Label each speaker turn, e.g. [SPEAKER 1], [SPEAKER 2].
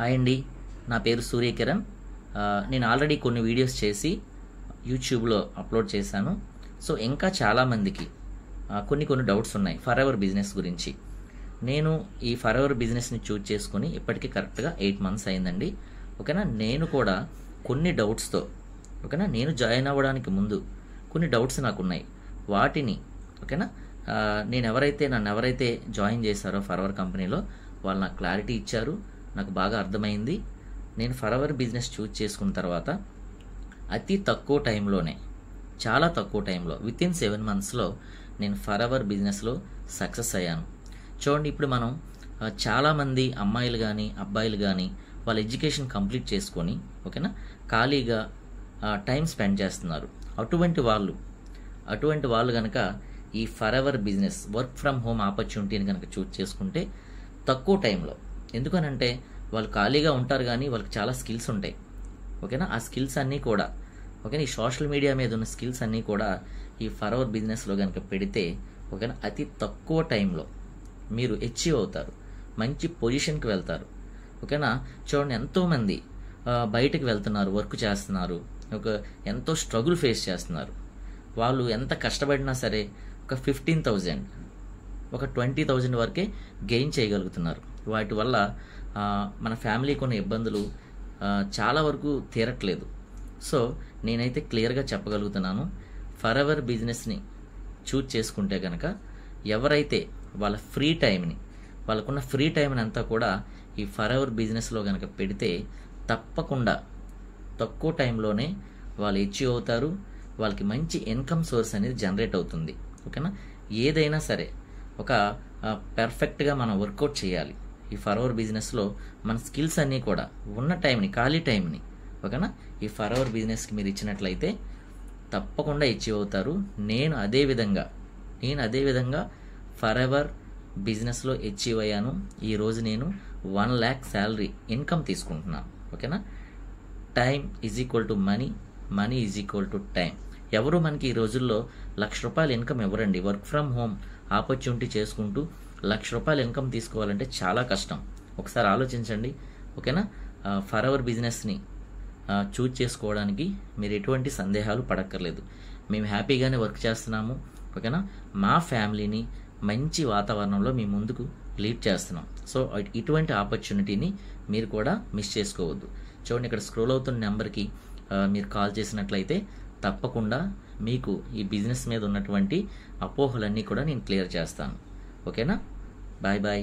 [SPEAKER 1] Hi అండి, నా పేరు సూర్యకిరణ్. నేను ఆల్రెడీ కొన్ని వీడియోస్ చేసి యూట్యూబ్లో అప్లోడ్ చేశాను. సో ఇంకా చాలామందికి కొన్ని డౌట్స్ ఉన్నాయి ఫర్ ఎవర్ బిజినెస్ గురించి. నేను ఈ ఫర్ ఎవర్ బిజినెస్ని చూజ్ చేసుకుని ఇప్పటికీ కరెక్ట్గా 8 months అయిందండి. ఓకేనా, నేను కూడా కొన్ని డౌట్స్తో నేను జాయిన్ అవ్వడానికి ముందు కొన్ని డౌట్స్ నాకు ఉన్నాయి. వాటిని ఓకేనా నన్ను ఎవరైతే జాయిన్ చేశారో ఫర్ ఎవర్ కంపెనీలో వాళ్ళు నాకు క్లారిటీ ఇచ్చారు, నాకు బాగా అర్థమైంది. నేను ఫర్ ఎవర్ బిజినెస్ చూజ్ చేసుకున్న తర్వాత అతి తక్కువ టైంలోనే, చాలా తక్కువ టైంలో, వితిన్ 7 monthsలో నేను ఫర్ ఎవర్ బిజినెస్లో సక్సెస్ అయ్యాను. చూడండి, ఇప్పుడు మనం చాలామంది అమ్మాయిలు కానీ అబ్బాయిలు కానీ వాళ్ళ ఎడ్యుకేషన్ కంప్లీట్ చేసుకొని ఓకేనా ఖాళీగా టైం స్పెండ్ చేస్తున్నారు. అటువంటి వాళ్ళు కనుక ఈ forever business work from home ఆపర్చునిటీని కనుక చూజ్ చేసుకుంటే తక్కువ టైంలో, ఎందుకనంటే వాళ్ళు ఖాళీగా ఉంటారు కానీ వాళ్ళకి చాలా స్కిల్స్ ఉంటాయి. ఓకేనా, ఆ స్కిల్స్ అన్నీ కూడా ఈ సోషల్ మీడియా మీద ఉన్న స్కిల్స్ అన్నీ కూడా ఈ ఫర్ ఎవర్ బిజినెస్లో కనుక పెడితే ఓకేనా అతి తక్కువ టైంలో మీరు అచీవ్ అవుతారు, మంచి పొజిషన్కి వెళ్తారు. ఓకేనా, చూడండి, ఎంతోమంది బయటకు వెళ్తున్నారు, వర్క్ చేస్తున్నారు, ఎంతో స్ట్రగుల్ ఫేస్ చేస్తున్నారు. వాళ్ళు ఎంత కష్టపడినా సరే ఒక 15,000 ఒక 20,000 వరకే గెయిన్ చేయగలుగుతున్నారు. వాటి వల్ల మన ఫ్యామిలీకి ఉన్న ఇబ్బందులు చాలా వరకు తీరట్లేదు. సో నేనైతే క్లియర్గా చెప్పగలుగుతున్నాను, ఫర్ ఎవర్ బిజినెస్ని చూజ్ చేసుకుంటే కనుక ఎవరైతే వాళ్ళ ఫ్రీ టైంని, వాళ్ళకున్న ఫ్రీ టైంని అంతా కూడా ఈ ఫర్ ఎవర్ బిజినెస్లో కనుక పెడితే తప్పకుండా తక్కువ టైంలోనే వాళ్ళు అచీవ్ అవుతారు. వాళ్ళకి మంచి ఇన్కమ్ సోర్స్ అనేది జనరేట్ అవుతుంది. ఓకేనా, ఏదైనా సరే ఒక పర్ఫెక్ట్గా మనం వర్కౌట్ చేయాలి. ఈ ఫర్ ఎవర్ బిజినెస్లో మన స్కిల్స్ అన్నీ కూడా ఉన్న టైంని, ఖాళీ టైంని ఓకేనా ఈ ఫర్ ఎవర్ బిజినెస్కి మీరు ఇచ్చినట్లయితే తప్పకుండా అచీవ్ అవుతారు. నేను అదే విధంగా ఫర్ ఎవర్ బిజినెస్లో అచీవ్ అయ్యాను. ఈరోజు నేను 1 lakh శాలరీ ఇన్కమ్ తీసుకుంటున్నాను. ఓకేనా, time is equal to money, money is equal to time. ఎవరు మనకి ఈ రోజుల్లో ₹1,00,000 ఇన్కమ్ ఇవ్వరండి. వర్క్ ఫ్రమ్ హోమ్ ఆపర్చునిటీ చేసుకుంటూ ₹1,00,000 ఇన్కమ్ తీసుకోవాలంటే చాలా కష్టం. ఒకసారి ఆలోచించండి. ఓకేనా, ఫర్ ఎవర్ బిజినెస్ని చూజ్ చేసుకోవడానికి మీరు ఎటువంటి సందేహాలు పడక్కర్లేదు. మేము హ్యాపీగానే వర్క్ చేస్తున్నాము. ఓకేనా, మా ఫ్యామిలీని మంచి వాతావరణంలో మీ ముందుకు లీడ్ చేస్తున్నాం. సో ఇటువంటి ఆపర్చునిటీని మీరు కూడా మిస్ చేసుకోవద్దు. చూడండి, ఇక్కడ స్క్రోల్ అవుతున్న నెంబర్కి మీరు కాల్ చేసినట్లయితే తప్పకుండా మీకు ఈ బిజినెస్ మీద ఉన్నటువంటి అపోహలన్నీ కూడా నేను క్లియర్ చేస్తాను. ఓకేనా, బాయ్ బాయ్.